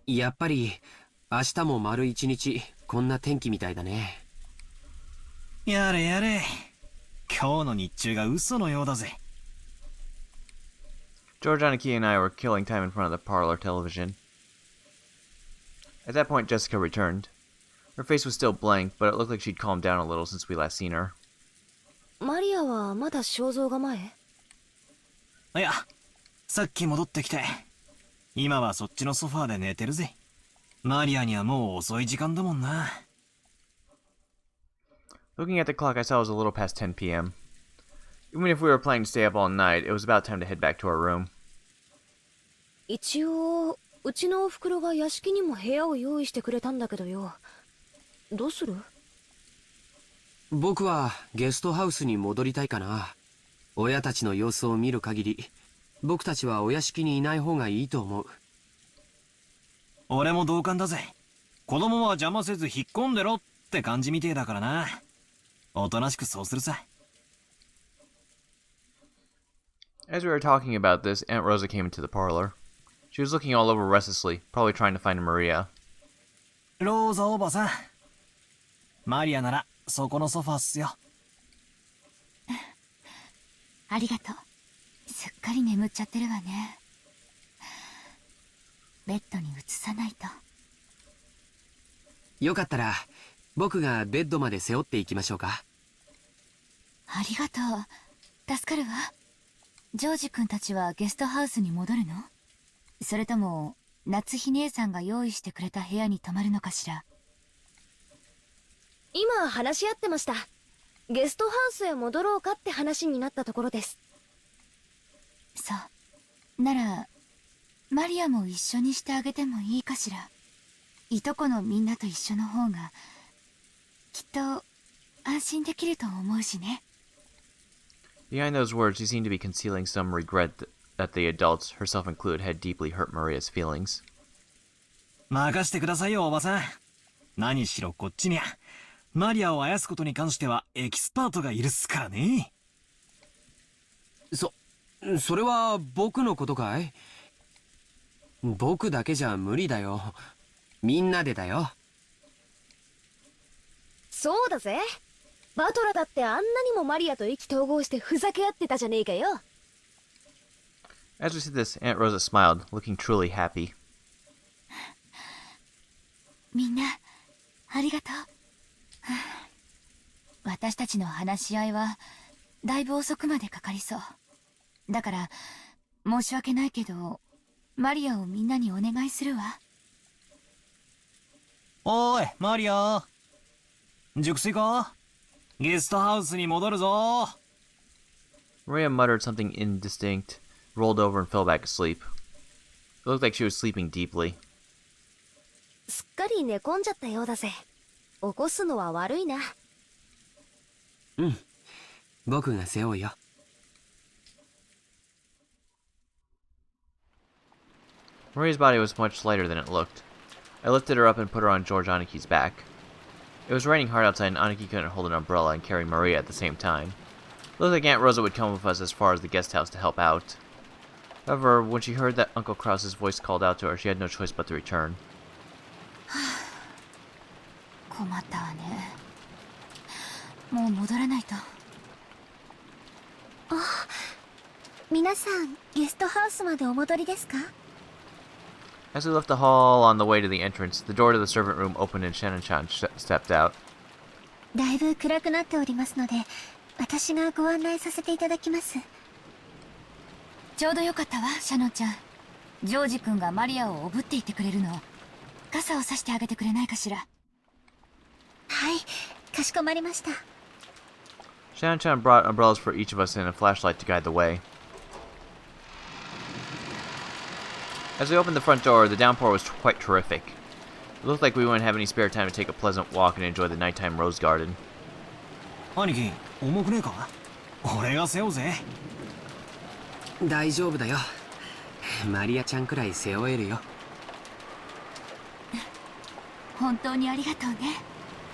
やっぱり明日も丸一日こんな天気みたいだね。やれやれ。今日の日中が嘘のようだぜ。George, Aniki, and I were killing time in front of the parlor television. At that point, Jessica returned. Her face was still blank, but it looked like she'd calmed down a little since we last seen her. マリアはまだ肖像画前？いや、さっき戻ってきて、今はそっちのソファーで寝てるぜ。マリアにはもう遅い時間だもんな。Looking at the clock, I saw it was a little past 10 p.m. Even if we were planning to stay up all night, it was about time to head back to our room. 一応うちのおふくろが屋敷にも部屋を用意してくれたんだけどよ。どうする？僕はゲストハウスに戻りたいかな。親たちの様子を見る限り、僕たちはお屋敷にいない方がいいと思う。俺も同感だぜ。子供は邪魔せず引っ込んでろって感じみてえだからな。おとなしくそうするさ。As we were talking about this, Aunt Rosa came into the parlor. She was looking all over restlessly, probably trying to find Maria. ローザおばさん。マリアならそこのソファーっすよ。ありがとう。すっかり眠っちゃってるわね。ベッドに移さないと。よかったら僕がベッドまで背負っていきましょうか。ありがとう。助かるわ。ジョージ君たちはゲストハウスに戻るの？それとも夏日姉さんが用意してくれた部屋に泊まるのかしら？今話し合ってました。ゲストハウスへ戻ろうかって話になったところです。そう。ならマリアも一緒にしてあげてもいいかしら。いとこのみんなと一緒の方がきっと安心できると思うしね。Behind those words, she seemed to be concealing some regret that the adults, herself included, had deeply hurt Maria's feelings. 任してくださいよおばさん。何しろこっちにゃマリアをあやすことに関してはエキスパートがいるっすからね。それは僕のことかい？僕だけじゃ無理だよ。みんなでだよ。そうだぜ。バトラだってあんなにもマリアと意気投合してふざけ合ってたじゃねえかよ。As we said this, Aunt Rosa smiled, looking truly happy. みんなありがとう。私たちの話し合いはだいぶ遅くまでかかりそう。だから申し訳ないけどマリアをみんなにお願いするわ。おーいマリア、熟睡か？ゲストハウスに戻るぞ。Maria muttered something indistinct, rolled over and fell back asleep. It looked like she was sleeping deeply. すっかり寝込んじゃったようだぜ。起こすのは悪いな。うん、僕が背負うよ。Maria's body was much lighter than it looked. I lifted her up and put her on George Aniki's back. It was raining hard outside and Aniki couldn't hold an umbrella and carry Maria at the same time. It looked like Aunt Rosa would come with us as far as the guest house to help out. However, when she heard that Uncle Krause's voice called out to her, she had no choice but to return. 困ったわね。もう戻らないと。皆さんゲストハウスまでお戻りですか？ As we left the hall on the way to the entrance, the door to the servant room opened and Shannon-chan stepped out. だいぶ暗くなっておりますので、私がご案内させていただきます。ちょうどよかったわ、シャノンちゃん。ジョージ君がマリアをおぶっていてくれるの。傘をさしてあげてくれないかしら。はい、かしこまりました。Shannon-chan brought umbrellas for each of us and a flashlight to guide the way. As we opened the front door, the downpour was quite terrific. It looked like we wouldn't have any spare time to take a pleasant walk and enjoy the nighttime rose garden. 兄貴、重くねえか？俺が背負うぜ。大丈夫だよ。マリアちゃんくらい背負えるよ。本当にありがとうね。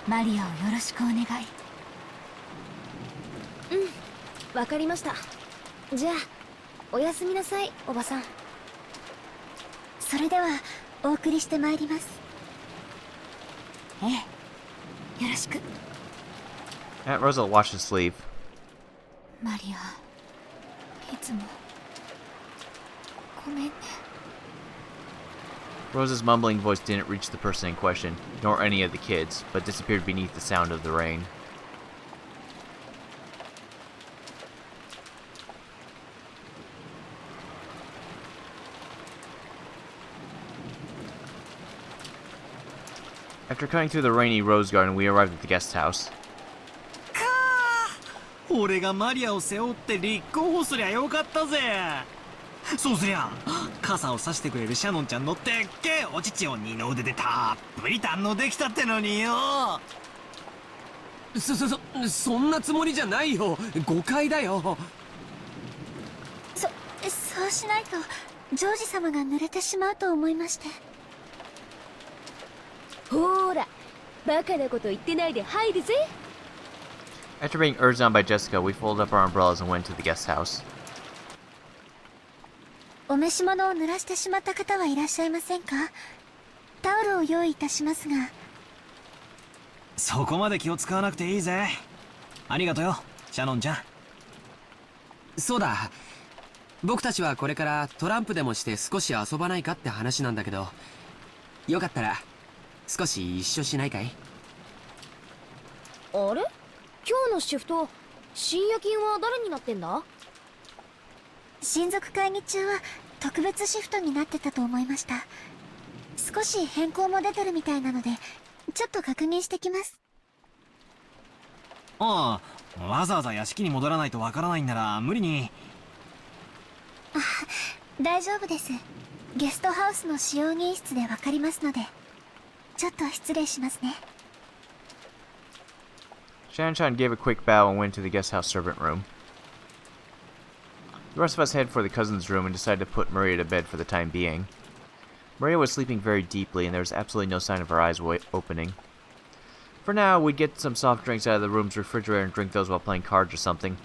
マリアをよろしくお願い。うん、わかりました。じゃあおやすみなさい、おばさん。それではお送りしてまいります。ええ、よろしく。 Aunt Rosa washed his sleeve. マリア、いつもごめんね。 Rosa's mumbling voice didn't reach the person in question, nor any of the kids, but disappeared beneath the sound of the rain. After cutting through the rainy rose garden, we arrived at the guest house. 俺がマリアを背負って立候補すりゃよかったぜ。そうすりゃ傘を差してくれるシャノンちゃんのでっけえお乳を二の腕でたっぷり堪能できたってのによ。そんなつもりじゃないよ。誤解だよ。そうしないとジョージ様が濡れてしまうと思いまして。ほーら、バカなこと言ってないで入るぜ。 After being urged on by Jessica, we folded up our umbrellas and went to the guest house. お召し物を濡らしてしまった方はいらっしゃいませんか？タオルを用意いたしますが。そこまで気を使わなくていいぜ。ありがとよ、シャノンちゃん。そうだ。僕たちはこれからトランプでもして少し遊ばないかって話なんだけど、よかったら少し一緒しないかい？あれ、今日のシフト、深夜勤は誰になってんだ？親族会議中は特別シフトになってたと思いました。少し変更も出てるみたいなので、ちょっと確認してきます。ああ、わざわざ屋敷に戻らないとわからないんなら無理に。大丈夫です。ゲストハウスの使用人室でわかりますので。ちょっと失礼しますね。 Shan-chan gave a quick bow and went to the guest house servant room. The rest of us headed for the cousin's room and decided to put Maria to bed for the time being. Maria was sleeping very deeply and there was absolutely no sign of her eyes opening. For now, we'd get some soft drinks out of the room's refrigerator and drink those while playing cards or something.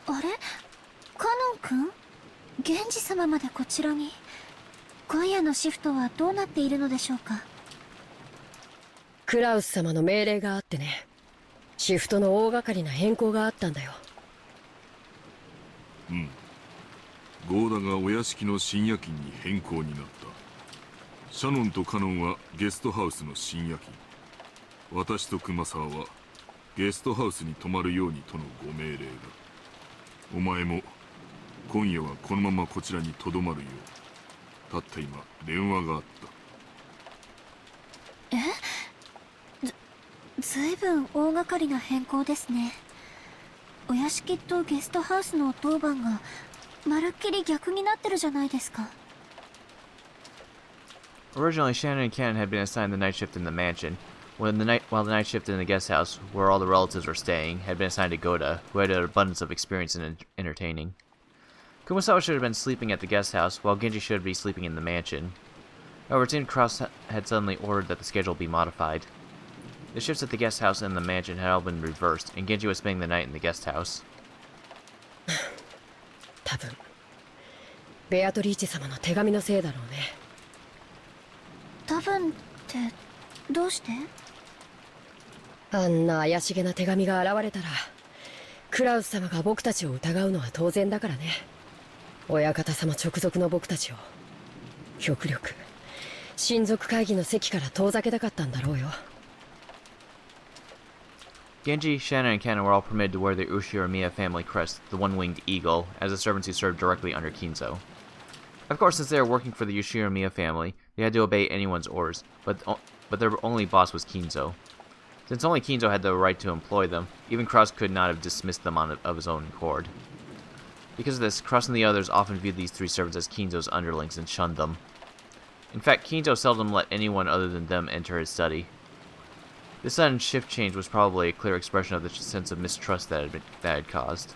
あれ、カノン君？源氏様までこちらに。今夜のシフトはどうなっているのでしょうか？クラウス様の命令があってね。シフトの大掛かりな変更があったんだよ。うん。ゴーダがお屋敷の深夜勤に変更になった。シャノンとカノンはゲストハウスの深夜勤。私と熊沢はゲストハウスに泊まるようにとのご命令だ。お前も今夜はこのままこちらにとどまるよう。たった今電話があった。ずいぶん大掛かりな変更ですね。お屋敷とゲストハウスの当番がまるっきり逆になってるじゃないですか。 Originally, Shannon and Ken had been assigned the night shift in the mansion, while the night shift in the guest house, where all the relatives were staying, had been assigned to Goda, who had an abundance of experience in entertaining. Kumasawa should have been sleeping at the guest house, while Genji should be sleeping in the mansion. However, it seemed Cross had suddenly ordered that the schedule be modified. The shifts at the guest house and the mansion had all been reversed, and Genji was spending the night in the guest house. 多分ベアトリーチェ様の手紙のせいだろうね。多分ってどうして？あんな怪しげな手紙が現れたらクラウス様が僕たちを疑うのは当然だからね。親方様直属の僕たちを極力親族会議の席から遠ざけたかったんだろうよ。Genji, Shannon, and Kana were all permitted to wear the Ushiramiya family crest, the one-winged eagle, as the servants who served directly under Kinzo. Of course, since they were working for the Ushiramiya family, they had to obey anyone's orders, but their only boss was Kinzo. Since only Kinzo had the right to employ them, even Cross could not have dismissed them of his own accord. Because of this, Cross and the others often viewed these three servants as Kinzo's underlings and shunned them. In fact, Kinzo seldom let anyone other than them enter his study. This sudden shift change was probably a clear expression of the sense of mistrust that had caused.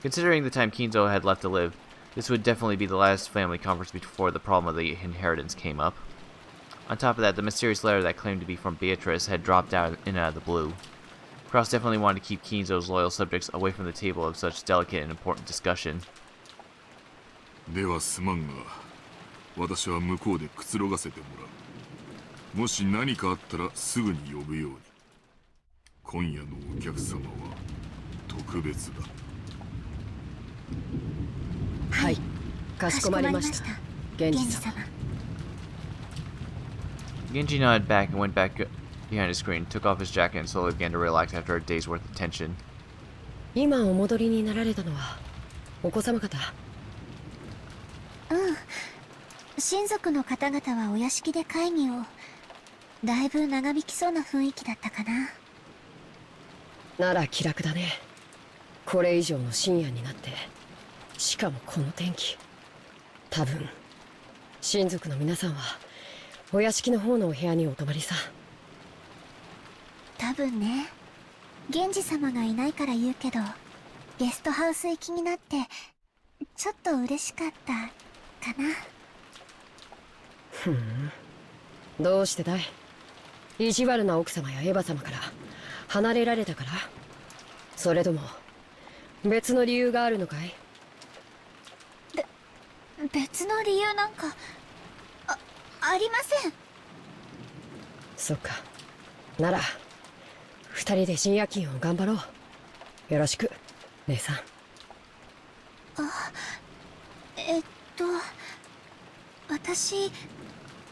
Considering the time Kinzo had left to live, this would definitely be the last family conference before the problem of the inheritance came up. On top of that, the mysterious letter that claimed to be from Beatrice had dropped out of the blue. Cross definitely wanted to keep Kinzo's loyal subjects away from the table of such delicate and important discussion. ではすまんが、私は向こうでくつろがせてもらう。もし何かあったらすぐに呼ぶように。今夜のお客様は特別だ。はい、かしこまりました。源氏様。Genji nodded back and went back behind his screen, took off his jacket and slowly began to relax after a day's worth of tension. 今お戻りになられたのはお子様方。うん。親族の方々はお屋敷で会議を。だいぶ長引きそうな雰囲気だったかな。なら気楽だね。これ以上の深夜になって、しかもこの天気。多分親族の皆さんはお屋敷の方のお部屋にお泊まりさ。多分ね。源氏様がいないから言うけど、ゲストハウス行きになってちょっと嬉しかったかな。ふん、どうしてだい？意地悪な奥様やエヴァ様から離れられたから？それとも別の理由があるのかい？別の理由なんかありません。そっか。なら二人で深夜勤を頑張ろう。よろしく姉さん。私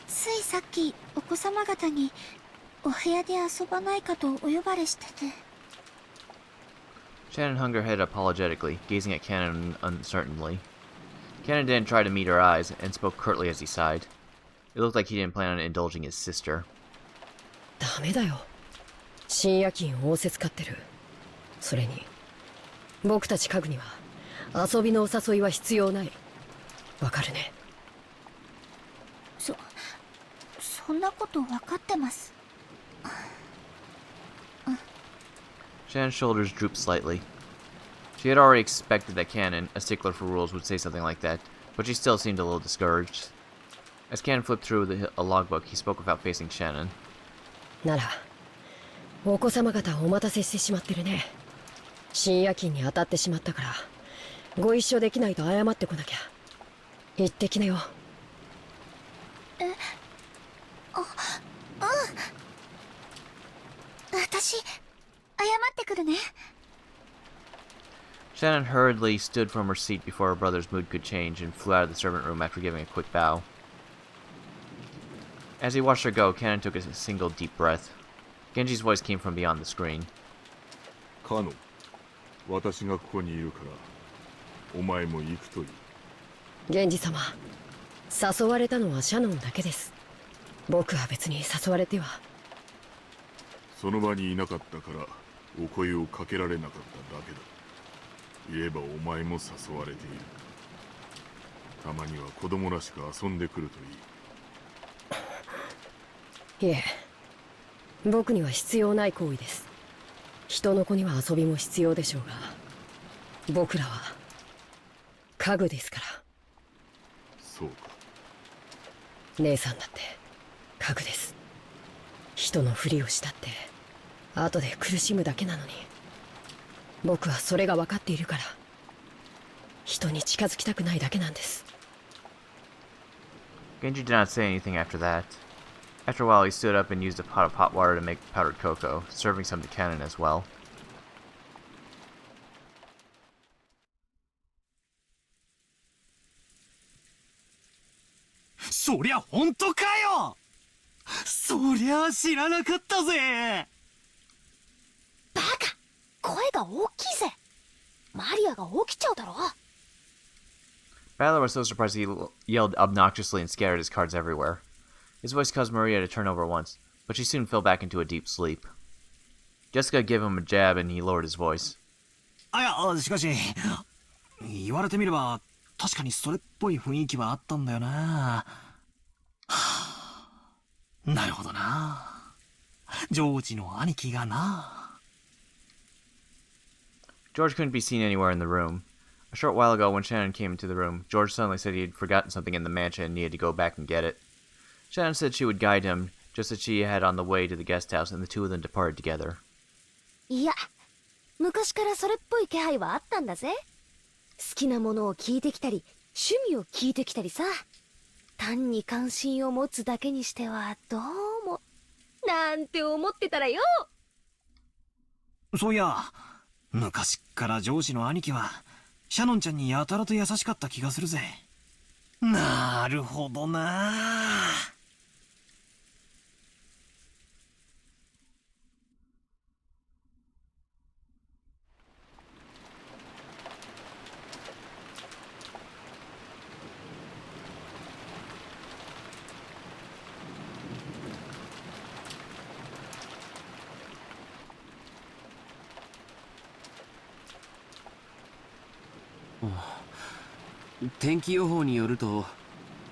ついさっきお子様方にお部屋で遊ばないかとお呼ばれしてて。 Shannon hung her head apologetically, gazing at Cannon uncertainly. Cannon didn't try to meet her eyes, and spoke curtly as he sighed. It looked like he didn't plan on indulging his sister. ダメだよ。深夜勤を仰せつかってる。それに僕たち家具には遊びのお誘いは必要ない。わかるね。そんなこと分かってます。Shannon's shoulders drooped slightly. She had already expected that Cannon, a stickler for rules, would say something like that, but she still seemed a little discouraged. As Cannon flipped through a logbook, he spoke without facing Shannon. ならお子様方お待たせしてしまってるね。深夜勤に当たってしまったからご一緒できないと謝ってこなきゃ。行ってきなよ。私謝ってくるね。 Shannon hurriedly stood from her seat before her brother's mood could change and flew out of the servant room after giving a quick bow. As he watched her go, Cannon took a single deep breath. Genji's voice came from beyond the screen. カノン、私がここにいるからお前も行くといい。源氏様、誘われたのはシャノンだけです。僕は別に誘われては。その場にいなかったからお声をかけられなかっただけだ。言えばお前も誘われている。たまには子供らしく遊んでくるといい。いえ、僕には必要ない行為です。人の子には遊びも必要でしょうが、僕らは家具ですから。そうか。姉さんだって家具です。人のふりをしたって後で苦しむだけなのに、僕はそれが分かっているから人に近づきたくないだけなんです。 Genji did not say anything after that. After a while, he stood up and used a pot of hot water to make powdered cocoa, serving some to Cannon as well. そりゃ本当かよ。そりゃ知らなかったぜ。バカ、声が大きいぜ。マリアが起きちゃうだろ。 Battler was so surprised he yelled obnoxiously and scattered his cards everywhere. His voice caused Maria to turn over once, but she soon fell back into a deep sleep. Jessica gave him a jab and he lowered his voice. いや、しかし言われてみれば確かにそれっぽい雰囲気はあったんだよな。なるほどな。ジョージの兄貴がな。 George couldn't be seen anywhere in the room. A short while ago, when Shannon came into the room, George suddenly said he had forgotten something in the mansion and needed to go back and get it. Shannon said she would guide him, just as she had on the way to the guest house, and the two of them departed together. いや、昔からそれっぽい気配はあったんだぜ。好きなものを聞いてきたり、趣味を聞いてきたりさ。単に関心を持つだけにしてはどうもなんて思ってたらよ。そういや、昔っからジョージの兄貴はシャノンちゃんにやたらと優しかった気がするぜ。なるほどな。天気予報によると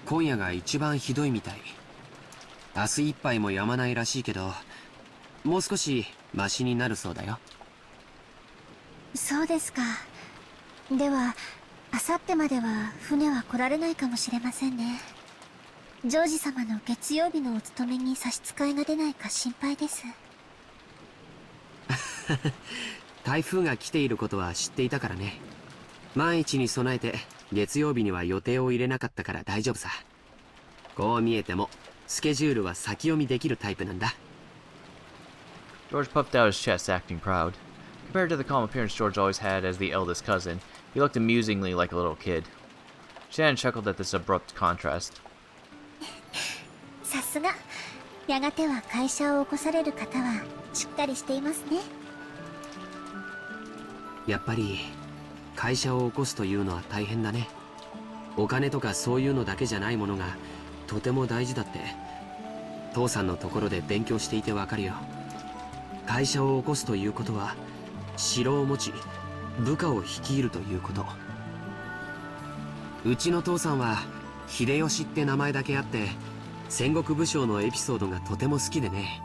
今夜が一番ひどいみたい。明日いっぱいも止まないらしいけど、もう少しマシになるそうだよ。そうですか。では明後日までは船は来られないかもしれませんね。ジョージ様の月曜日のお勤めに差し支えが出ないか心配です。台風が来ていることは知っていたからね。万一に備えて月曜日には予定を入れなかったから大丈夫さ。こう見えてもスケジュールは先読みできるタイプなんだ。 George puffed out his chest, acting proud. Compared to the calm appearance George always had as the eldest cousin, he looked amusingly like a little kid. Shannon chuckled at this abrupt contrast. さすが。やがては会社を起こされる方はしっかりしていますね。やっぱり会社を起こすというのは大変だね。お金とかそういうのだけじゃないものがとても大事だって父さんのところで勉強していてわかるよ。会社を起こすということは城を持ち部下を率いるということ。うちの父さんは秀吉って名前だけあって戦国武将のエピソードがとても好きでね。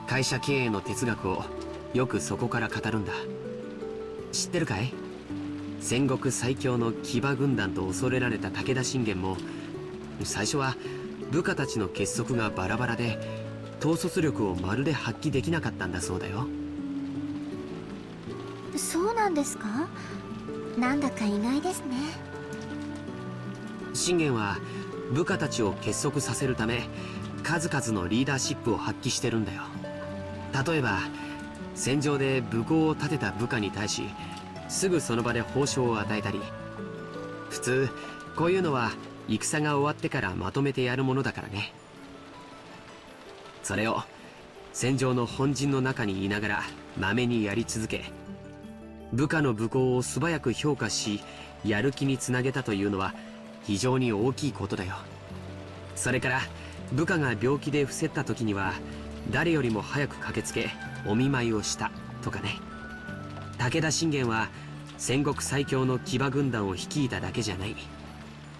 会社経営の哲学をよくそこから語るんだ。知ってるかい？戦国最強の騎馬軍団と恐れられた武田信玄も最初は部下たちの結束がバラバラで統率力をまるで発揮できなかったんだそうだよ。そうなんですか？なんだか意外ですね。信玄は部下たちを結束させるため数々のリーダーシップを発揮してるんだよ。例えば戦場で武功を立てた部下に対しすぐその場で褒章を与えたり、普通こういうのは戦が終わってからまとめてやるものだからね。それを戦場の本陣の中にいながらまめにやり続け、部下の武功を素早く評価しやる気につなげたというのは非常に大きいことだよ。それから部下が病気で伏せった時には誰よりも早く駆けつけお見舞いをしたとかね。武田信玄は戦国最強の騎馬軍団を率いただけじゃない、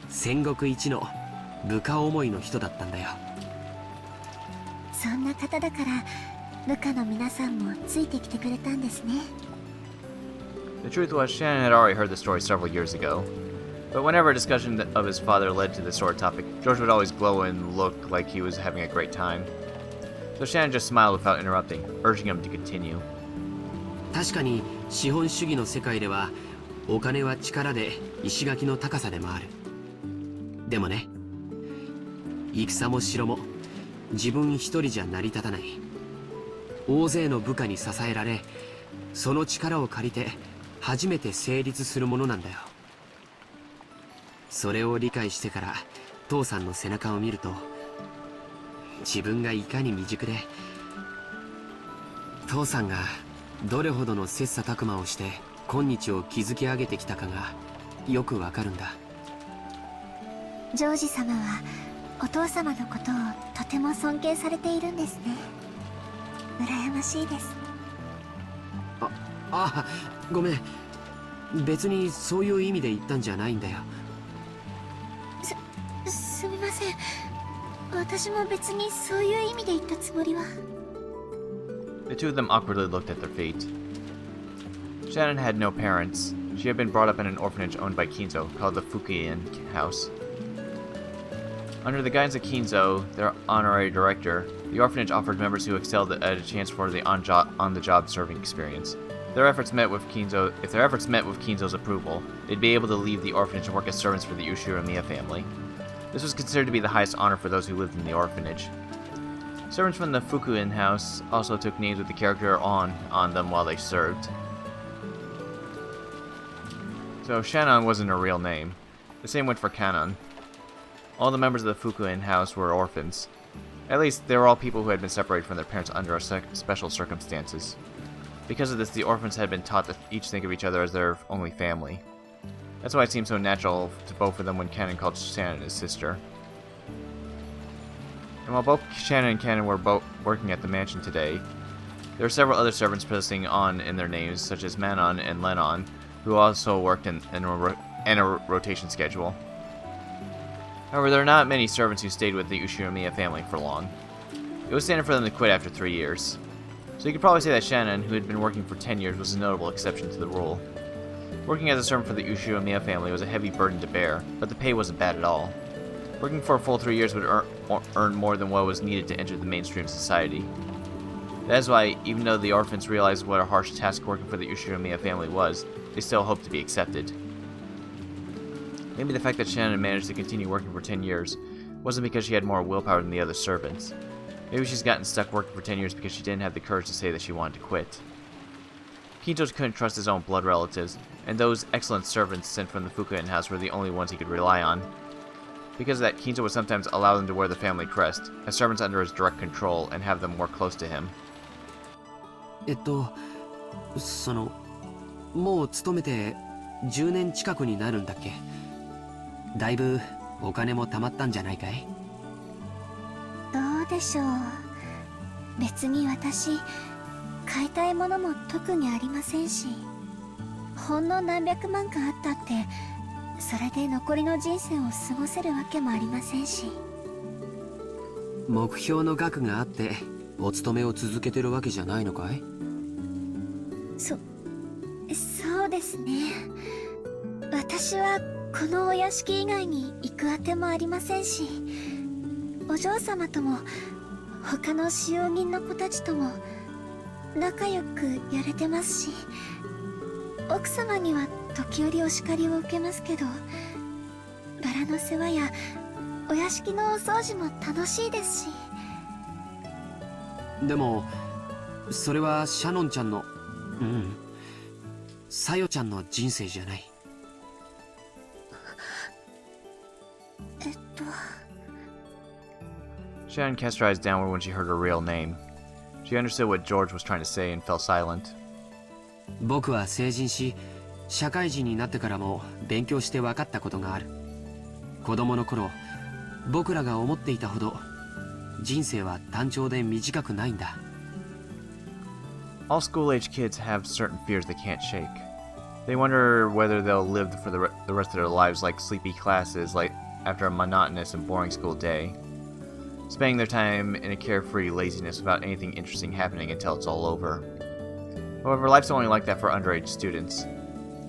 戦国一の部下思いの人だったんだよ。そんな方だから部下の皆さんもついてきてくれたんですね。The truth was, Shannon had already heard the story several years ago. But whenever a discussion of his father led to the sword topic, George would always glow and look like he was having a great time. So Shannon just smiled without interrupting, urging him to continue. 確かに資本主義の世界ではお金は力で石垣の高さでもある。でもね、戦も城も自分一人じゃ成り立たない。大勢の部下に支えられ、その力を借りて初めて成立するものなんだよ。それを理解してから父さんの背中を見ると、自分がいかに未熟で父さんがどれほどの切磋琢磨をして今日を築き上げてきたかがよくわかるんだ。ジョージ様はお父様のことをとても尊敬されているんですね。羨ましいです。ごめん、別にそういう意味で言ったんじゃないんだよ。すみません。私も別にそういう意味で言ったつもりは。The two of them awkwardly looked at their feet. Shannon had no parents. She had been brought up in an orphanage owned by Kinzo called the Fukiin House. Under the guidance of Kinzo, their honorary director, the orphanage offered members who excelled at a chance for the on-the-job serving experience. If their efforts met with Kinzo's approval, they'd be able to leave the orphanage and work as servants for the Ushiramiya family. This was considered to be the highest honor for those who lived in the orphanage. Servants from the Fukuin house also took names with the character on them while they served. So Shannon wasn't a real name. The same went for Kanon. All the members of the Fukuin house were orphans. At least, they were all people who had been separated from their parents under special circumstances. Because of this, the orphans had been taught to each think of each other as their only family. That's why it seemed so natural to both of them when Kanon called Shannon his sister. And while both Shannon and Kanon were both working at the mansion today, there were several other servants possessing on in their names, such as Manon and Lennon, who also worked in a rotation schedule. However, there are not many servants who stayed with the Ushiramiya family for long. It was standard for them to quit after 3 years. So you could probably say that Shannon, who had been working for 10 years, was a notable exception to the rule. Working as a servant for the Ushiramiya family was a heavy burden to bear, but the pay wasn't bad at all. Working for a full 3 years would earn more than what was needed to enter the mainstream society. That is why, even though the orphans realized what a harsh task working for the Ushiramiya family was, they still hoped to be accepted. Maybe the fact that Shannon managed to continue working for 10 years wasn't because she had more willpower than the other servants. Maybe she's gotten stuck working for 10 years because she didn't have the courage to say that she wanted to quit. Kinzo couldn't trust his own blood relatives, and those excellent servants sent from the Fukuin house were the only ones he could rely on. Because of that, Kinzo would sometimes allow them to wear the family crest, as servants under his direct control, and have them more close to him. もう勤めて10年近くになるんだっけ。だいぶお金も貯まったんじゃないかい？どうでしょう。別に私買いたいものも特にありませんし、ほんの何百万かあったってそれで残りの人生を過ごせるわけもありませんし。目標の額があってお勤めを続けてるわけじゃないのかい？そうですね。私はこのお屋敷以外に行くあてもありませんし、お嬢様とも他の使用人の子たちとも仲良くやれてますし、奥様には時折お叱りを受けますけど、バラの世話やお屋敷のお掃除も楽しいですし。でもそれはシャノンちゃんのサヨちゃんの人生じゃない。Shannon cast her eyes downward when she heard her real name. She understood what George was trying to say and fell silent. 僕は成人し、社会人になってからも勉強して分かったことがある。子供の頃、僕らが思っていたほど人生は単調で短くないんだ。All school-age kids have certain fears they can't shake. They wonder whether they'll live for the rest of their lives like sleepy classes, like after a monotonous and boring school day, spending their time in a carefree laziness without anything interesting happening until it's all over. However, life's only like that for underage students.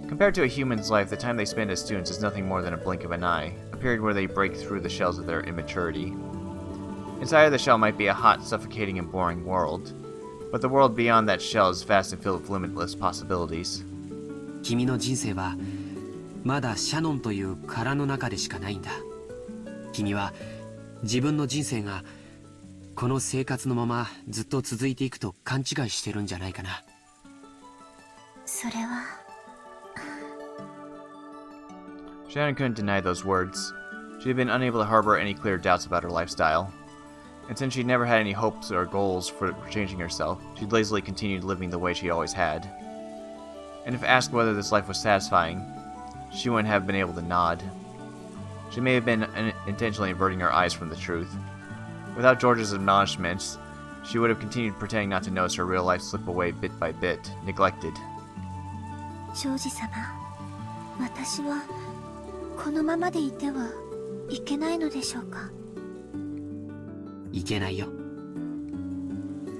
Compared to a human's life, the time they spend as students is nothing more than a blink of an eye, a period where they break through the shells of their immaturity. Inside of the shell might be a hot, suffocating, and boring world, but the world beyond that shell is vast and filled with limitless possibilities. 君の人生はまだシャノンという殻の中でしかないんだ。君は自分の人生がこの生活のままずっと続いていくと勘違いしてるんじゃないかな。それは。Shannon couldn't deny those words. She had been unable to harbor any clear doubts about her lifestyle. And since she'd never had any hopes or goals for changing herself, she'd lazily continued living the way she always had. And if asked whether this life was satisfying, she wouldn't have been able to nod. She may have been intentionally averting her eyes from the truth. Without George's admonishments, she would have continued pretending not to notice her real life slip away bit by bit, neglected. ジョージ様、私はこのままでいてはいけないのでしょうか。いけないよ。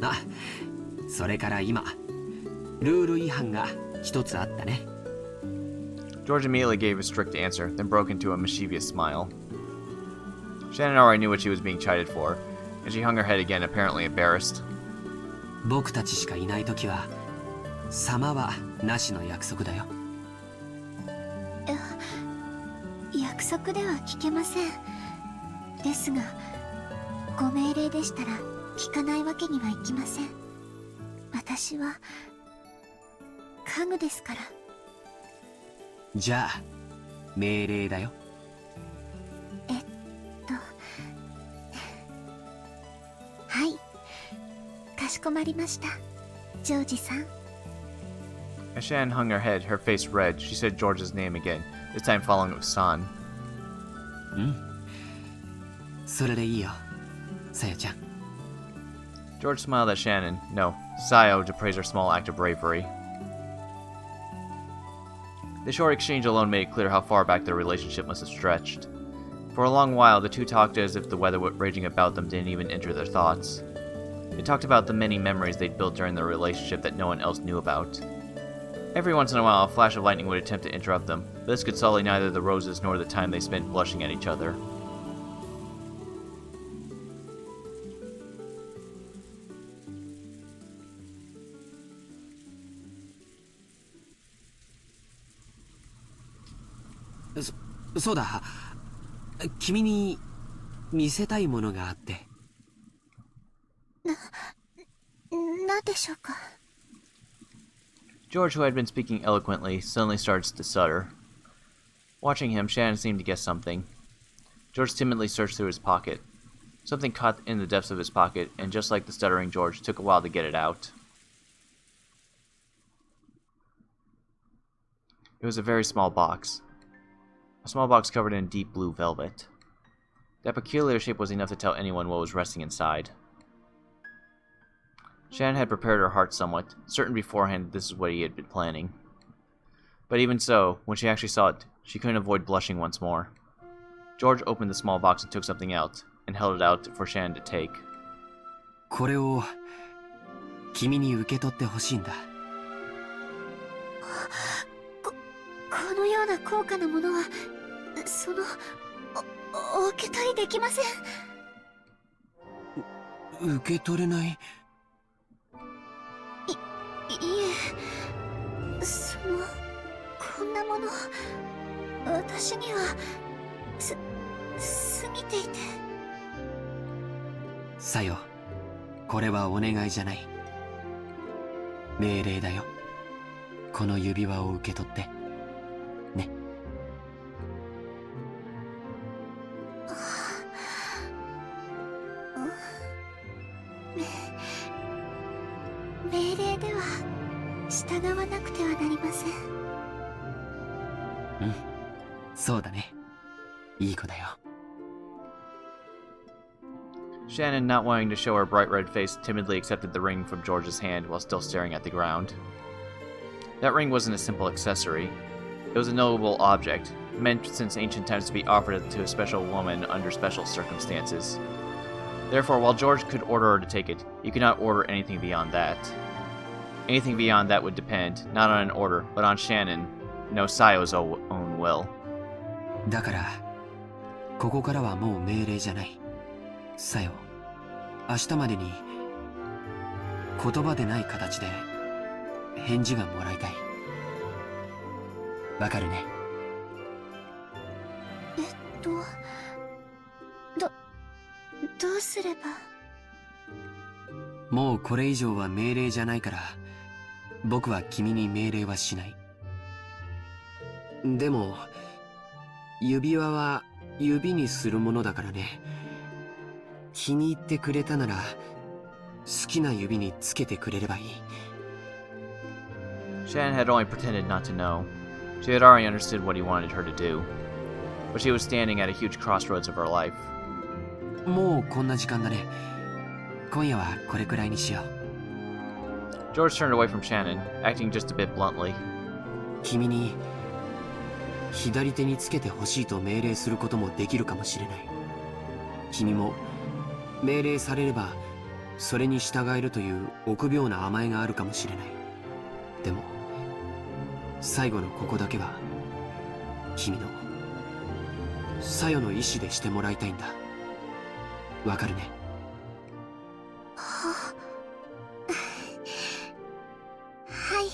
あ、それから今、ルール違反が一つあったね。George immediately gave a strict answer, then broke into a mischievous smile. Shannon already knew what she was being chided for, and she hung her head again, apparently embarrassed. 僕たちしかいない時は様はなしの約束だよ。約束では聞けません。ですがご命令でしたら聞かないわけにはいきません。私は家具ですから。じゃあ命令だよ。はい、かしこまりました、ジョージさん。 As Shannon hung her head, her face red, she said George's name again, this time following it with San. それでいいよ、さよちゃん。 George smiled at Shannon, no, Sayo, to praise her small act of bravery. The short exchange alone made it clear how far back their relationship must have stretched. For a long while, the two talked as if the weather raging about them didn't even enter their thoughts. They talked about the many memories they'd built during their relationship that no one else knew about. Every once in a while, a flash of lightning would attempt to interrupt them, but this could sully neither the roses nor the time they spent blushing at each other. そうだ、君に見せたいものがあって。なんでしょうか。 George, who had been speaking eloquently, suddenly starts to stutter. Watching him, Shannon seemed to guess something. George timidly searched through his pocket. Something caught in the depths of his pocket, and just like the stuttering George, took a while to get it out. It was a very small box. A small box covered in deep blue velvet. That peculiar shape was enough to tell anyone what was resting inside. Shannon had prepared her heart somewhat, certain beforehand that this is what he had been planning. But even so, when she actually saw it, she couldn't avoid blushing once more. George opened the small box and took something out, and held it out for Shannon to take. これを君に受け取ってほしいんだ。このような高価なものはお受け取りできません。受け取れない。いえ、こんなもの私には過ぎていて。さよ、これはお願いじゃない。命令だよ。この指輪を受け取ってね。命令では従わなくてはなりません。そうだね。いい子だよ。 Shannon, not wanting to show her bright red face, timidly accepted the ring from George's hand while still staring at the ground. That ring wasn't a simple accessory. It was a notable object, meant since ancient times to be offered to a special woman under special circumstances. Therefore, while George could order her to take it, he could not order anything beyond that. Anything beyond that would depend, not on an order, but on Shannon, no Sayo's own will. だから、ここからはもう命令じゃない。さよ、明日までに言葉でない形で返事がもらいたい。わかるね。どうすれば。もうこれ以上は命令じゃないから、僕は君に命令はしない。でも、指輪は指にするものだからね。気に入ってくれたなら、好きな指につけてくれればいい。Shannon had only pretended not to know. She had already understood what he wanted her to do. But she was standing at a huge crossroads of her life. もうこんな時間だね。今夜はこれくらいにしよう。George turned away from Shannon, acting just a bit bluntly. 君に左手につけてほしいと命令することもできるかもしれない。君も命令されればそれに従えるという臆病な甘えがあるかもしれない。でも最後のここだけは君のさよの意志でしてもらいたいんだ。わかるね。はい。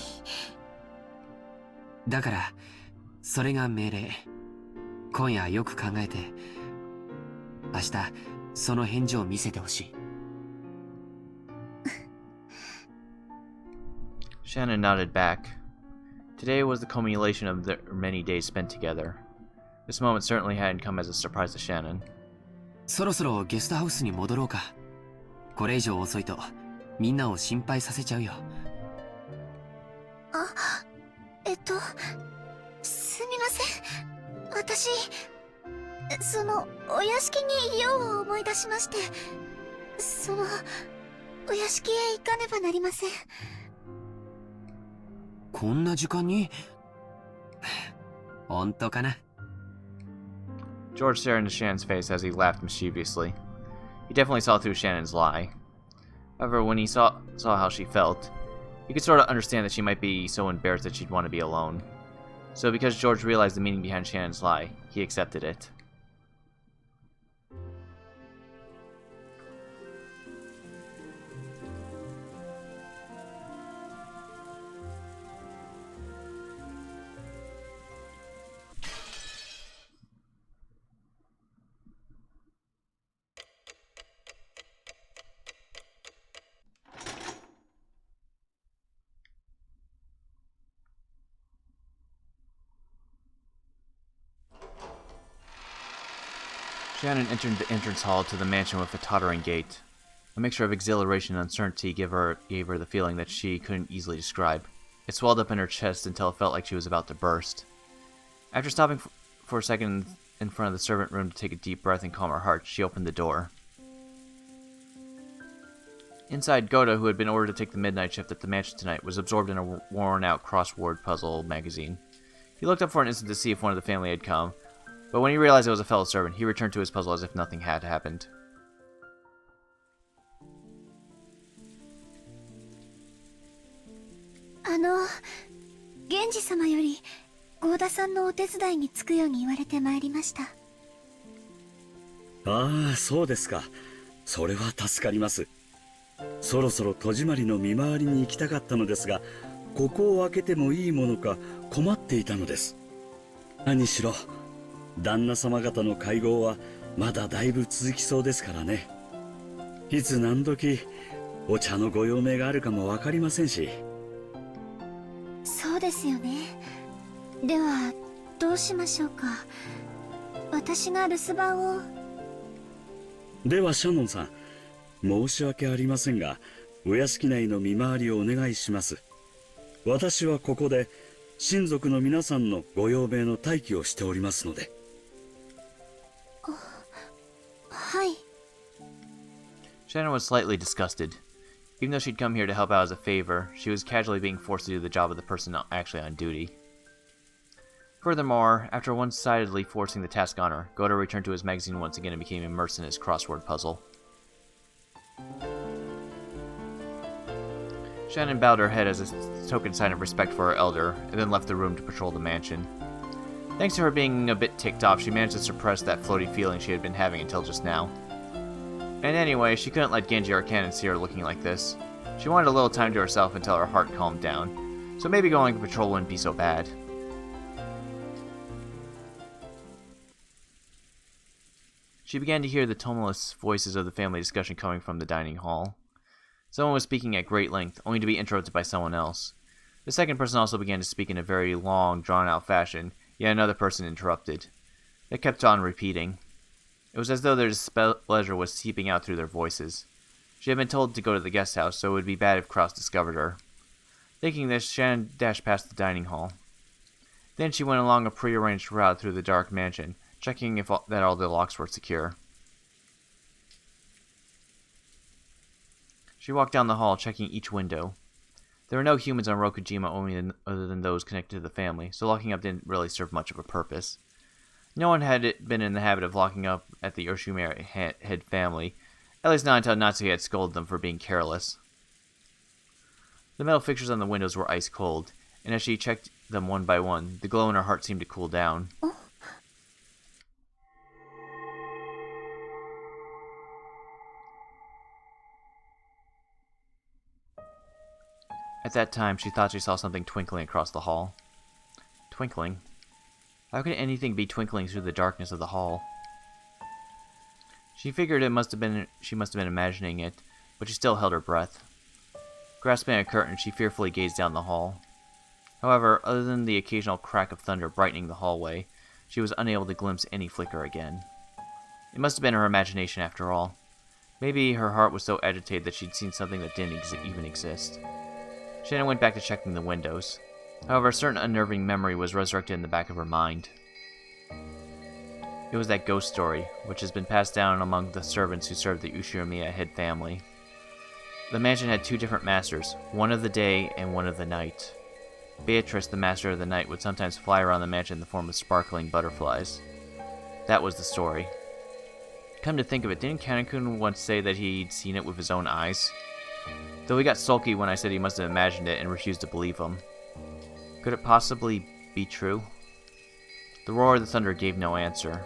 だからそれが命令。今夜よく考えて明日その返事を見せてほしい。Shannon nodded back. Today was the culmination of their many days spent together. This moment certainly hadn't come as a surprise to Shannon. そろそろゲストハウスに戻ろうか。これ以上遅いとみんなを心配させちゃうよ。すみません。私、お屋敷にいようを思い出しまして、お屋敷へ行かねばなりません。こんな時間に本当かな。 George stared into Shannon's face as he laughed mischievously. He definitely saw through Shannon's lie. However, when he saw how she felt, he could sort of understand that she might be so embarrassed that she'd want to be alone. So because George realized the meaning behind Shannon's lie, he accepted it. Shannon entered the entrance hall to the mansion with a tottering gait. A mixture of exhilaration and uncertainty gave her the feeling that she couldn't easily describe. It swelled up in her chest until it felt like she was about to burst. After stopping for a second in front of the servant room to take a deep breath and calm her heart, she opened the door. Inside, Goda, who had been ordered to take the midnight shift at the mansion tonight, was absorbed in a worn-out crossword puzzle magazine. He looked up for an instant to see if one of the family had come, but when he realized it was a fellow servant, he returned to his puzzle as if nothing had happened. 源氏様より郷田さんのお手伝いにつくように言われてまいりました。ああ、そうですか。それは助かります。そろそろ戸締まりの見回りに行きたかったのですが、ここを開けてもいいものか困っていたのです。何しろ旦那様方の会合はまだだいぶ続きそうですからね。いつ何時お茶のご用命があるかもわかりませんし。そうですよね。ではどうしましょうか。私が留守番を。ではシャノンさん、申し訳ありませんがお屋敷内の見回りをお願いします。私はここで親族の皆さんのご用命の待機をしておりますので。はい。 Shannon was slightly disgusted. Even though she'd come here to help out as a favor, she was casually being forced to do the job of the person actually on duty. Furthermore, after one-sidedly forcing the task on her, Goda returned to his magazine once again and became immersed in his crossword puzzle. Shannon bowed her head as a token sign of respect for her elder, and then left the room to patrol the mansion. Thanks to her being a bit ticked off, she managed to suppress that floaty feeling she had been having until just now. And anyway, she couldn't let Genji or Cannon see her looking like this. She wanted a little time to herself until her heart calmed down, so maybe going on patrol wouldn't be so bad. She began to hear the tumultuous voices of the family discussion coming from the dining hall. Someone was speaking at great length, only to be interrupted by someone else. The second person also began to speak in a very long, drawn-out fashion, yet another person interrupted. They kept on repeating. It was as though their displeasure was seeping out through their voices. She had been told to go to the guest house, so it would be bad if Kraus discovered her. Thinking this, Shannon dashed past the dining hall. Then she went along a prearranged route through the dark mansion, checking that all the locks were secure. She walked down the hall, checking each window. There were no humans on Rokujima other than those connected to the family, so locking up didn't really serve much of a purpose. No one had been in the habit of locking up at the Urshimuya head family, at least not until Natsuki had scolded them for being careless. The metal fixtures on the windows were ice cold, and as she checked them one by one, the glow in her heart seemed to cool down. At that time, she thought she saw something twinkling across the hall. Twinkling? How could anything be twinkling through the darkness of the hall? She figured she must have been imagining it, but she still held her breath. Grasping a curtain, she fearfully gazed down the hall. However, other than the occasional crack of thunder brightening the hallway, she was unable to glimpse any flicker again. It must have been her imagination after all. Maybe her heart was so agitated that she'd seen something that didn't even exist. Shannon went back to checking the windows. However, a certain unnerving memory was resurrected in the back of her mind. It was that ghost story, which has been passed down among the servants who served the Ushiramiya head family. The mansion had two different masters, one of the day and one of the night. Beatrice, the master of the night, would sometimes fly around the mansion in the form of sparkling butterflies. That was the story. Come to think of it, didn't Kanekun once say that he'd seen it with his own eyes? Though he got sulky when I said he must have imagined it and refused to believe him. Could it possibly be true? The roar of the thunder gave no answer.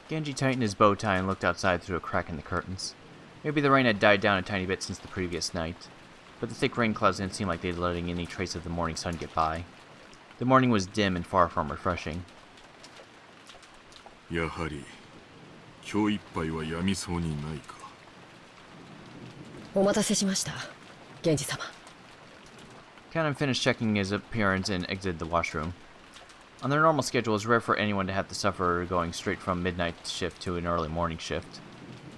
Genji tightened his bow tie and looked outside through a crack in the curtains. Maybe the rain had died down a tiny bit since the previous night, but the thick rain clouds didn't seem like they'd letting any trace of the morning sun get by. The morning was dim and far from refreshing. やはり今日いっぱいはやみそうにないか。お待たせしました、源氏様。Kanon finished checking his appearance and exited the washroom. On their normal schedule, it was rare for anyone to have to suffer going straight from midnight shift to an early morning shift.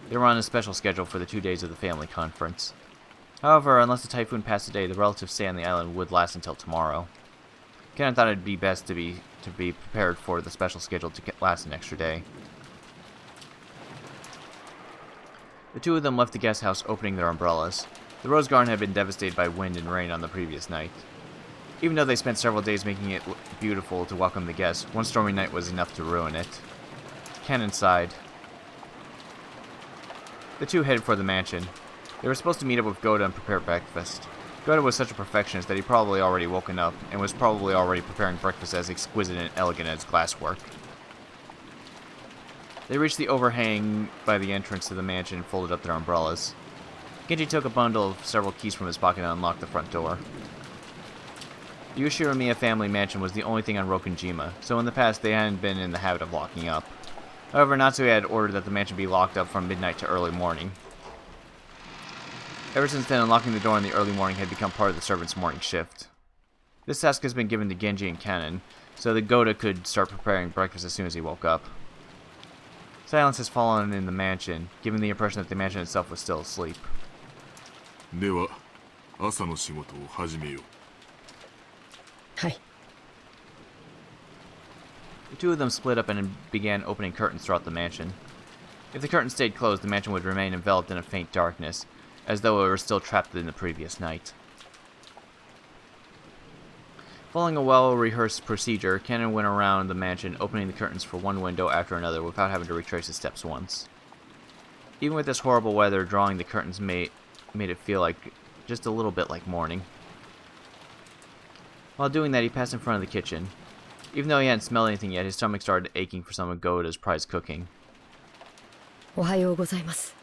They were on a special schedule for the 2 days of the family conference. However, unless the typhoon passed today, the relative stay on the island would last until tomorrow. Kanon thought it would be best to be prepared for the special schedule to last an extra day. The two of them left the guest house opening their umbrellas. The rose garden had been devastated by wind and rain on the previous night. Even though they spent several days making it beautiful to welcome the guests, one stormy night was enough to ruin it. Canon sighed. The two headed for the mansion. They were supposed to meet up with Goda and prepare breakfast. Goda was such a perfectionist that he probably already woken up, and was probably already preparing breakfast as exquisite and elegant as glasswork. They reached the overhang by the entrance to the mansion and folded up their umbrellas. Genji took a bundle of several keys from his pocket and unlocked the front door. The Ushiramiya family mansion was the only thing on Rokunjima, so in the past they hadn't been in the habit of locking up. However, Natsume had ordered that the mansion be locked up from midnight to early morning. Ever since then, unlocking the door in the early morning had become part of the servants' morning shift. This task has been given to Genji and Kanon, so that Goda could start preparing breakfast as soon as he woke up. Silence has fallen in the mansion, giving the impression that the mansion itself was still asleep. では、朝の仕事を始めよう。はい。 The two of them split up and began opening curtains throughout the mansion. If the curtains stayed closed, the mansion would remain enveloped in a faint darkness, as though it were still trapped in the previous night. Following a well-rehearsed procedure, Kanon went around the mansion, opening the curtains for one window after another without having to retrace his steps once. Even with this horrible weather, drawing the curtains made it feel like just a little bit like morning. While doing that, he passed in front of the kitchen. Even though he hadn't smelled anything yet, his stomach started aching for some of Goda's prized cooking. おはようございます。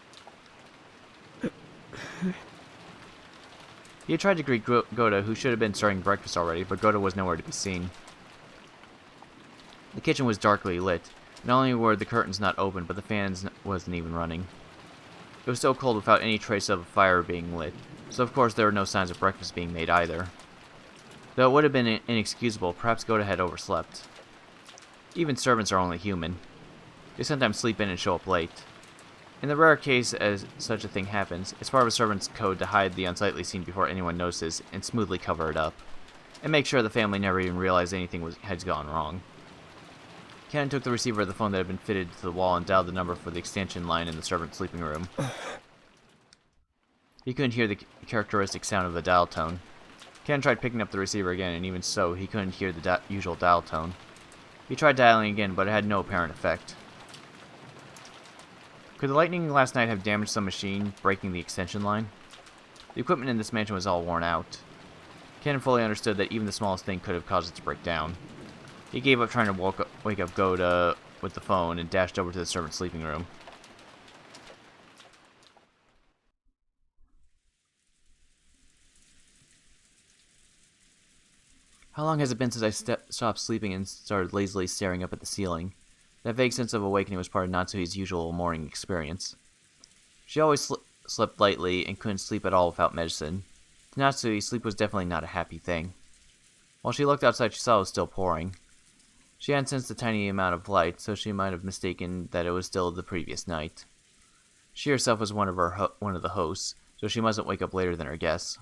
He had tried to greet Goda, who should have been starting breakfast already, but Goda was nowhere to be seen. The kitchen was darkly lit. Not only were the curtains not open, but the fans wasn't even running. It was so cold without any trace of a fire being lit, so of course there were no signs of breakfast being made either. Though it would have been inexcusable, perhaps Goda had overslept. Even servants are only human. They sometimes sleep in and show up late. In the rare case as such a thing happens, it's part of a servant's code to hide the unsightly scene before anyone notices and smoothly cover it up, and make sure the family never even realized anything had gone wrong. Kanon took the receiver of the phone that had been fitted to the wall and dialed the number for the extension line in the servant's sleeping room. He couldn't hear the characteristic sound of the dial tone. Kanon tried picking up the receiver again, and even so, he couldn't hear the usual dial tone. He tried dialing again, but it had no apparent effect. Could the lightning last night have damaged some machine, breaking the extension line? The equipment in this mansion was all worn out. Kanon fully understood that even the smallest thing could have caused it to break down. He gave up trying to wake up Goda with the phone and dashed over to the servant's sleeping room. How long has it been since I stopped sleeping and started lazily staring up at the ceiling? That vague sense of awakening was part of Natsuhi's usual morning experience. She always slept lightly and couldn't sleep at all without medicine. To Natsuhi, sleep was definitely not a happy thing. While she looked outside, she saw it was still pouring. She hadn't sensed the tiny amount of light, so she might have mistaken that it was still the previous night. She herself was one of the hosts, so she mustn't wake up later than her guests.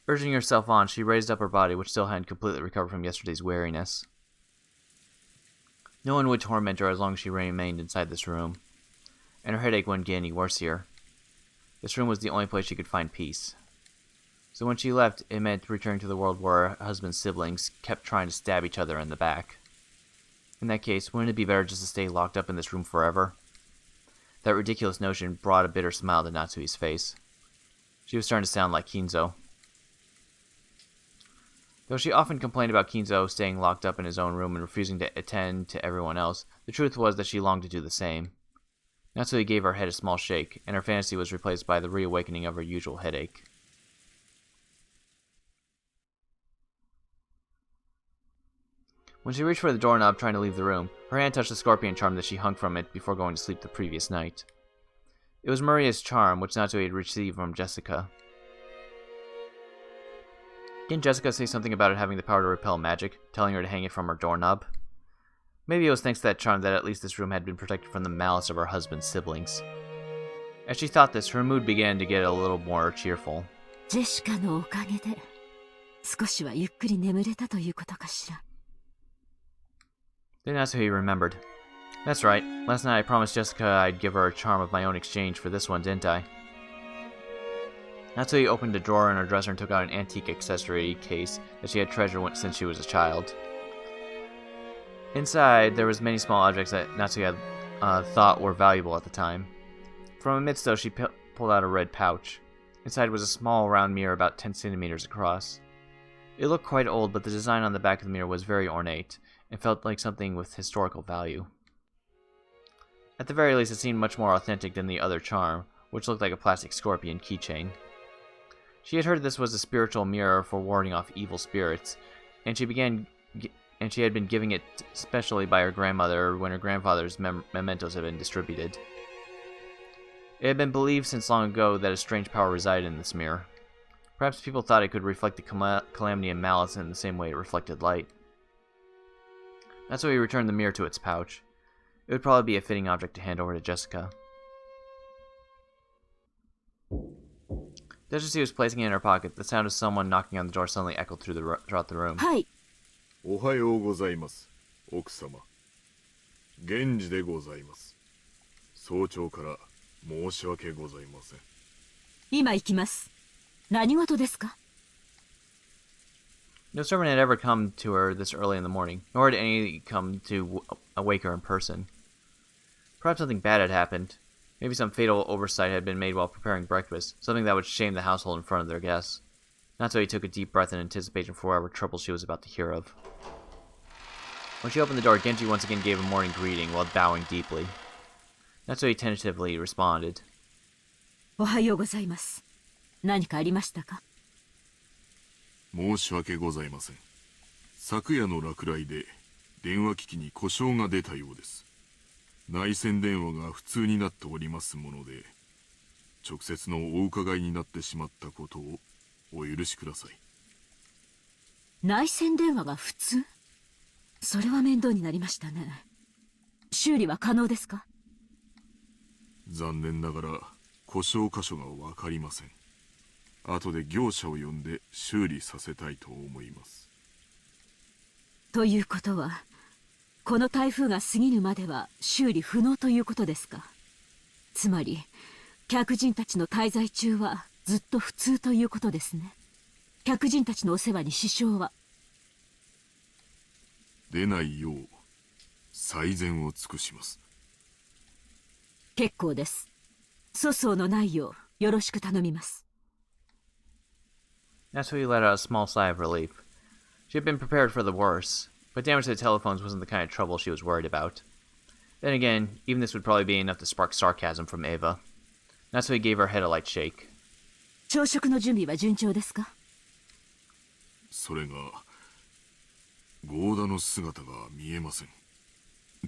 Urging herself on, she raised up her body, which still hadn't completely recovered from yesterday's weariness. No one would torment her as long as she remained inside this room, and her headache wouldn't get any worse here. This room was the only place she could find peace. So when she left, it meant returning to the world where her husband's siblings kept trying to stab each other in the back. In that case, wouldn't it be better just to stay locked up in this room forever? That ridiculous notion brought a bitter smile to Natsuhi's face. She was starting to sound like Kinzo. Though she often complained about Kinzo staying locked up in his own room and refusing to attend to everyone else, the truth was that she longed to do the same. Natsuhi gave her head a small shake, and her fantasy was replaced by the reawakening of her usual headache. When she reached for the doorknob trying to leave the room, her hand touched the scorpion charm that she hung from it before going to sleep the previous night. It was Maria's charm, which Natsuhi had received from Jessica. Didn't Jessica say something about it having the power to repel magic, telling her to hang it from her doorknob? Maybe it was thanks to that charm that at least this room had been protected from the malice of her husband's siblings. As she thought this, her mood began to get a little more cheerful. ジェシカのおかげで少しはゆっくり眠れたということかしら。 Then Natsuhi remembered. That's right, last night I promised Jessica I'd give her a charm of my own exchange for this one, didn't I? Natsui opened a drawer in her dresser and took out an antique accessory case that she had treasured since she was a child. Inside, there was many small objects that Natsui had thought were valuable at the time. From amidst those, she pulled out a red pouch. Inside was a small round mirror about 10 centimeters across. It looked quite old, but the design on the back of the mirror was very ornate, and felt like something with historical value. At the very least, it seemed much more authentic than the other charm, which looked like a plastic scorpion keychain. She had heard this was a spiritual mirror for warding off evil spirits, and she had been giving it specially by her grandmother when her grandfather's mementos had been distributed. It had been believed since long ago that a strange power resided in this mirror. Perhaps people thought it could reflect the calamity and malice in the same way it reflected light. That's why he returned the mirror to its pouch. It would probably be a fitting object to hand over to Jessica. Just as he was placing it in her pocket, the sound of someone knocking on the door suddenly echoed throughout the room. Hi. おはようございます、奥様。源氏でございます。早朝から申し訳ございません。今行きます。何事ですか? No servant had ever come to her this early in the morning, nor had any come to awake her in person. Perhaps something bad had happened. Maybe some fatal oversight had been made while preparing breakfast, something that would shame the household in front of their guests. Natsui took a deep breath in anticipation for whatever trouble she was about to hear of. When she opened the door, Genji once again gave a morning greeting while bowing deeply. Natsui tentatively responded. おはようございます。何かありましたか? 申し訳ございません。昨夜の落雷で電話機器に故障が出たようです。内線電話が不通になっておりますもので、直接のお伺いになってしまったことをお許しください。内線電話が普通? それは面倒になりましたね。修理は可能ですか? 残念ながら故障箇所がわかりません。後で業者を呼んで修理させたいと思います。ということは、この台風が過ぎるまでは修理不能ということですか。つまり、客人たちの滞在中はずっと普通ということですね。客人たちのお世話に支障は。出ないよう最善を尽くします。結構です。粗相のないようよろしく頼みます。Natsui let out a small sigh of relief. She had been prepared for the worst, but damage to the telephones wasn't the kind of trouble she was worried about. Then again, even this would probably be enough to spark sarcasm from Eva. Natsui gave her head a light shake. 朝食の準備は順調ですか? それがゴーダの姿が見えません。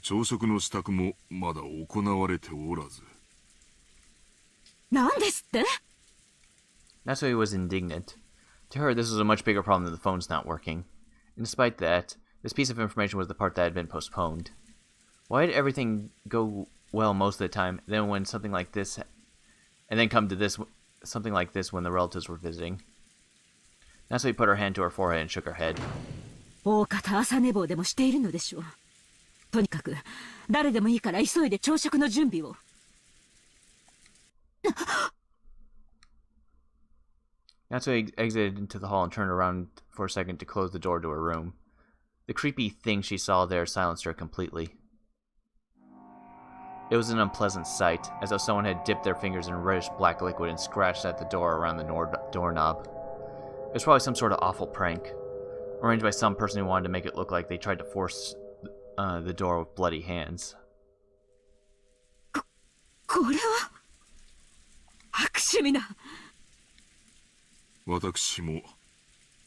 朝食の支度もまだ行われておらず。何ですって? Natsui was indignant. To her, this was a much bigger problem than the phones not working. And despite that, this piece of information was the part that had been postponed. Why did everything go well most of the time, then when something like this, and then come to this, something like this when the relatives were visiting? Natsui put her hand to her forehead and shook her head. 大方朝寝坊でもしているのでしょう。とにかく、誰でもいいから急いで朝食の準備を。Natsui exited into the hall and turned around for a second to close the door to her room. The creepy thing she saw there silenced her completely. It was an unpleasant sight, as though someone had dipped their fingers in reddish-black liquid and scratched at the door around the doorknob. It was probably some sort of awful prank, arranged by some person who wanted to make it look like they tried to force the door with bloody hands. これは悪趣味な。私も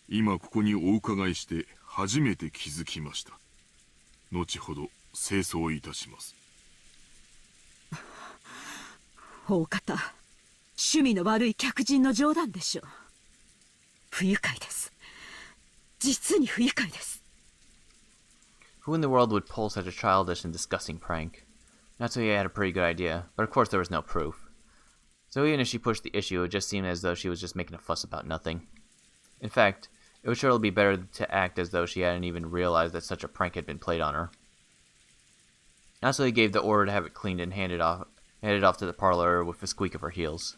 今ここにお伺いして初めて気づきました。後ほど清掃いたします。大方、趣味の悪い客人の冗談でしょう。不愉快です。実に不愉快です。Who in the world would pull such a childish and disgusting prank? Natsuya had a pretty good idea, but of course there was no proof. So even if she pushed the issue, it just seemed as though she was just making a fuss about nothing. In fact, it would surely be better to act as though she hadn't even realized that such a prank had been played on her. Natsuya gave the order to have it cleaned and headed off to the parlor with a squeak of her heels.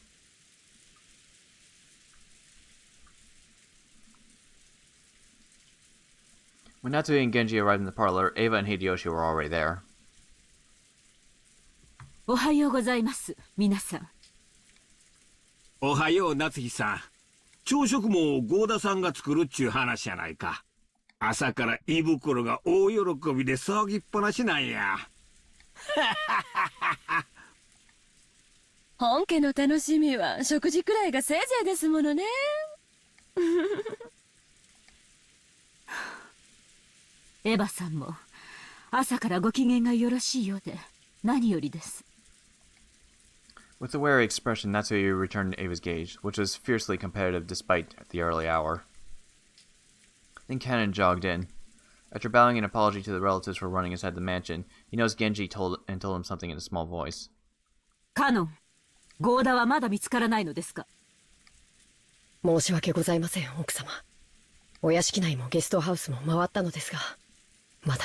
When Natsui and Genji arrived in the parlor, Eva and Hideyoshi were already there. おはようございます、皆さん。おはよう、夏日さん。朝食も合田さんが作るっちゅう話やないか。朝から胃袋が大喜びで騒ぎっぱなしなんや。本家の楽しみは食事くらいがせいぜいですものね。エヴァさんも朝からご機嫌がよろしいようで何よりです。With a wary expression, Natsui returned Ava's gaze, which was fiercely competitive despite the early hour. Then Cannon jogged in. After bowing an apology to the relatives for running inside the mansion, he noticed Genji told him something in a small voice. カノン、ゴーダはまだ見つからないのですか？申し訳ございません、奥様。お屋敷内もゲストハウスも回ったのですが、まだ。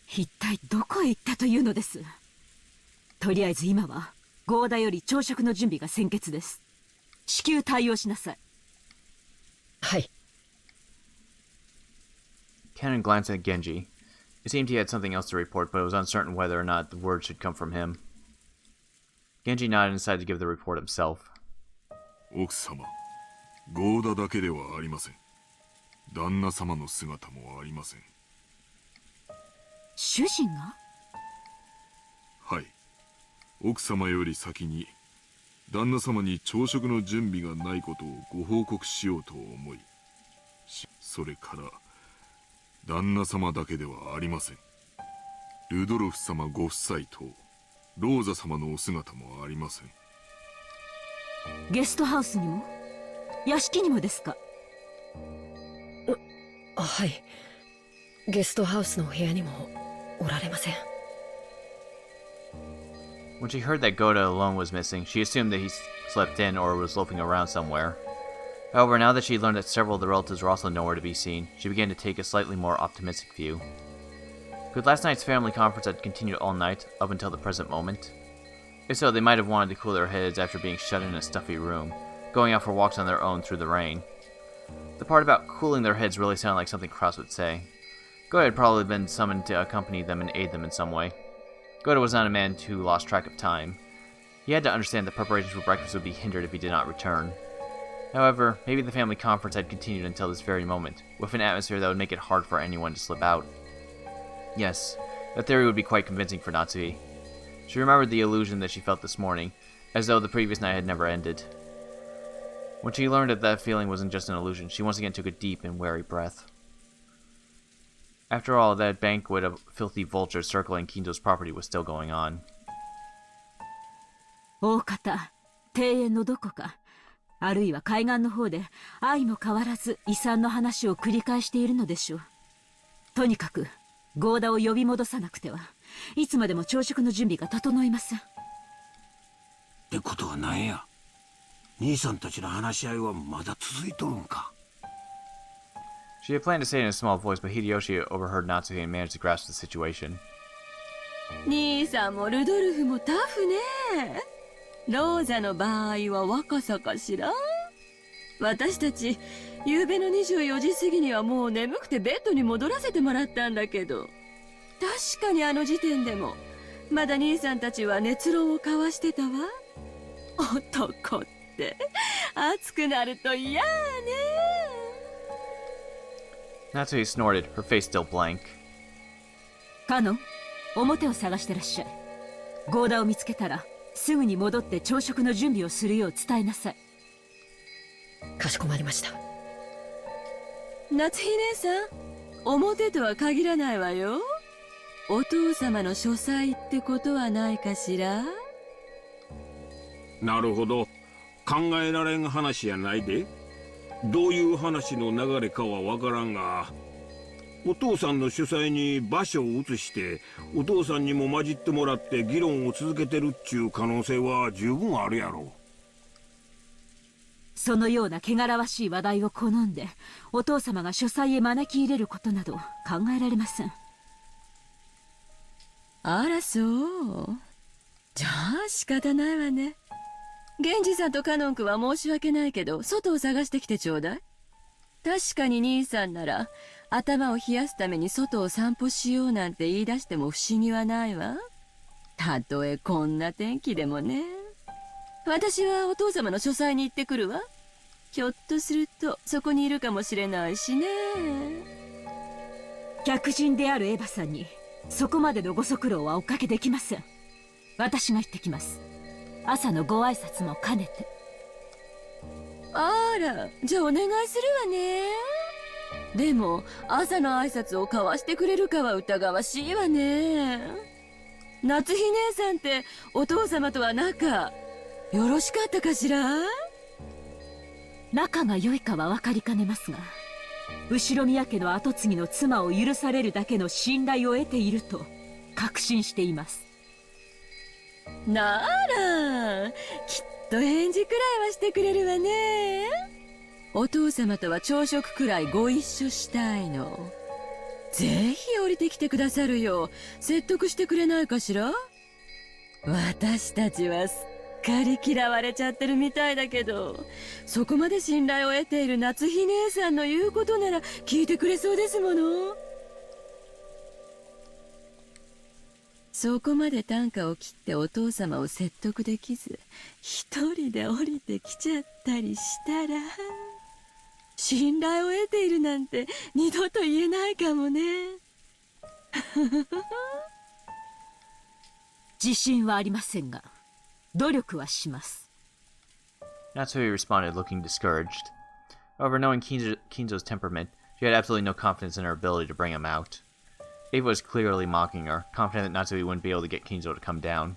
一体どこへ行ったというのです？とりあえず今はゴーダより朝食の準備が先決です。至急対応しなさい。はい。Cannon glanced at Genji. It seemed he had something else to report, but it was uncertain whether or not the words should come from him. Genji nodded and decided to give the report himself. 奥様、ゴーダだけではありません。旦那様の姿もありません。主人が？はい。奥様より先に旦那様に朝食の準備がないことをご報告しようと思い、それから旦那様だけではありません。ルドルフ様ご夫妻とローザ様のお姿もありません。ゲストハウスにも屋敷にもですか？はい。ゲストハウスの部屋にもおられません。When she heard that Goda alone was missing, she assumed that he slept in or was loafing around somewhere. However, now that she learned that several of the relatives were also nowhere to be seen, she began to take a slightly more optimistic view. Could last night's family conference have continued all night, up until the present moment? If so, they might have wanted to cool their heads after being shut in a stuffy room, going out for walks on their own through the rain. The part about cooling their heads really sounded like something Cross would say. Goda had probably been summoned to accompany them and aid them in some way. Goda was not a man who lost track of time. He had to understand that preparations for breakfast would be hindered if he did not return. However, maybe the family conference had continued until this very moment, with an atmosphere that would make it hard for anyone to slip out. Yes, that theory would be quite convincing for Natsui. She remembered the illusion that she felt this morning, as though the previous night had never ended. When she learned that that feeling wasn't just an illusion, she once again took a deep and wary breath. After all, that banquet of filthy vultures circling Kinto's property was still going on. 大方、庭園のどこか、あるいは海岸の方で相も変わらず遺産の話を繰り返しているのでしょう。とにかく、ゴーダを呼び戻さなくては、いつまでも朝食の準備が整いません。ってことはなんや。兄さんたちの話し合いはまだ続いとるんか。She had planned to say it in a small voice, but Hideyoshi overheard Natsuki and managed to grasp the situation. 兄さんもルドルフもタフね。ローザの場合は若さかしら。私たち、夕べの24時過ぎにはもう眠くてベッドに戻らせてもらったんだけど、確かにあの時点でも、まだ兄さんたちは熱論を交わしてたわ。男って、熱くなると嫌ね。Natsui snorted, her face still blank. カノン、表を探してらっしゃい。ゴーダを見つけたら、すぐに戻って朝食の準備をするよう伝えなさい。かしこまりました。夏日姉さん、表とは限らないわよ。お父様の書斎ってことはないかしら。なるほど。考えられん話やないで。どういう話の流れかはわからんが、お父さんの主催に場所を移してお父さんにも混じってもらって議論を続けてるっちゅう可能性は十分あるやろ。そのような汚らわしい話題を好んでお父様が書斎へ招き入れることなど考えられません。あらそう。じゃあ仕方ないわね。源氏さんとカノン君は申し訳ないけど外を探してきてちょうだい。確かに兄さんなら頭を冷やすために外を散歩しようなんて言い出しても不思議はないわ。たとえこんな天気でもね。私はお父様の書斎に行ってくるわ。ひょっとするとそこにいるかもしれないしね。客人であるエヴァさんにそこまでのご足労はおかけできません。私が行ってきます。朝のご挨拶も兼ねて。あら、じゃあお願いするわね。でも朝の挨拶を交わしてくれるかは疑わしいわね。夏日姉さんってお父様とは仲よろしかったかしら？仲が良いかは分かりかねますが、後宮家の跡継ぎの妻を許されるだけの信頼を得ていると確信しています。なら、きっと返事くらいはしてくれるわね。お父様とは朝食くらいご一緒したいの。ぜひ降りてきてくださるよう説得してくれないかしら？私たちはすっかり嫌われちゃってるみたいだけど、そこまで信頼を得ている夏日姉さんの言うことなら聞いてくれそうですもの。そこまで短歌を切ってお父様を説得できず、一人で降りてきちゃったりしたら、信頼を得ているなんて二度と言えないかもね。自信はありませんが、努力はします。Natsui responded, looking discouraged. However, knowing Kinzo's temperament, she had absolutely no confidence in her ability to bring him out. Ava was clearly mocking her, confident that Natsui wouldn't be able to get Kinzo to come down.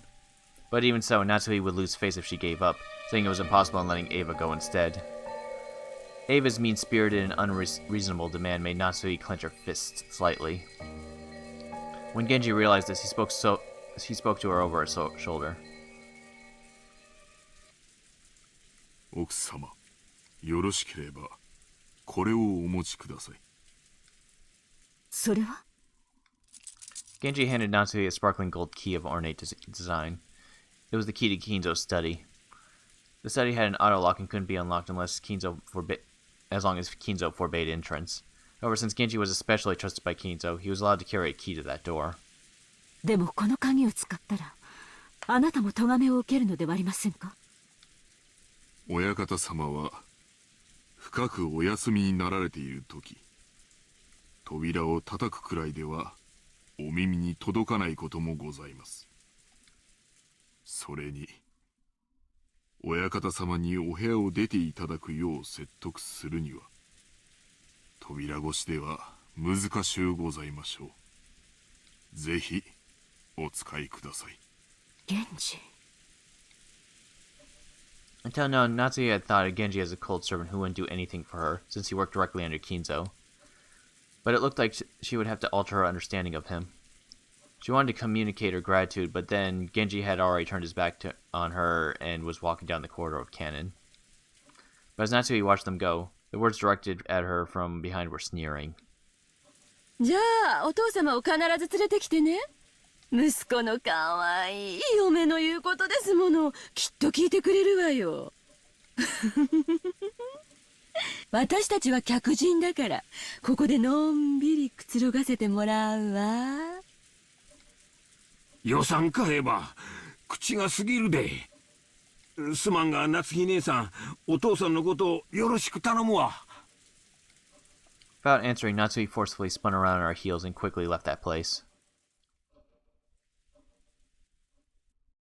But even so, Natsui would lose face if she gave up, saying it was impossible and letting Ava go instead. Ava's mean-spirited and unreasonable demand made Natsui clench her fists slightly. When Genji realized this, he spoke to her over her shoulder. 奥様、よろしければこれをお持ちください。それは？ Genji handed Natsui a sparkling gold key of ornate design. It was the key to Kinzo's study. The study had an auto lock and couldn't be unlocked as long as Kinzo forbade entrance. However, since Genji was especially trusted by Kinzo, he was allowed to carry a key to that door. でもこの鍵を使ったら、あなたも咎めを受けるのではありませんか？親方様は深くお休みになられている時、扉を叩くくらいではお耳に届かないこともございます。それに親方様にお部屋を出ていただくよう説得するには扉越しでは難しゅうございましょう。ぜひお使いください。Genji. Until now, Natsui had thought of Genji as a cold servant who wouldn't do anything for her, since he worked directly under Kinzo. But it looked like she would have to alter her understanding of him. She wanted to communicate her gratitude, but then Genji had already turned his back on her and was walking down the corridor of cannon. But as Natsui watched them go, the words directed at her from behind were sneering. じゃあお父様を必ず連れてきてね。息子のかわいい嫁の言うことですもの。きっと聞いてくれるわよ。私たちは客人だからここでのんびりくつろがせてもらうわ。予算買えば口が過ぎるで。すまんが夏日姉さん、お父さんのことをよろしく頼むわ。Without answering, Natsui forcefully spun around on her heels and quickly left that place.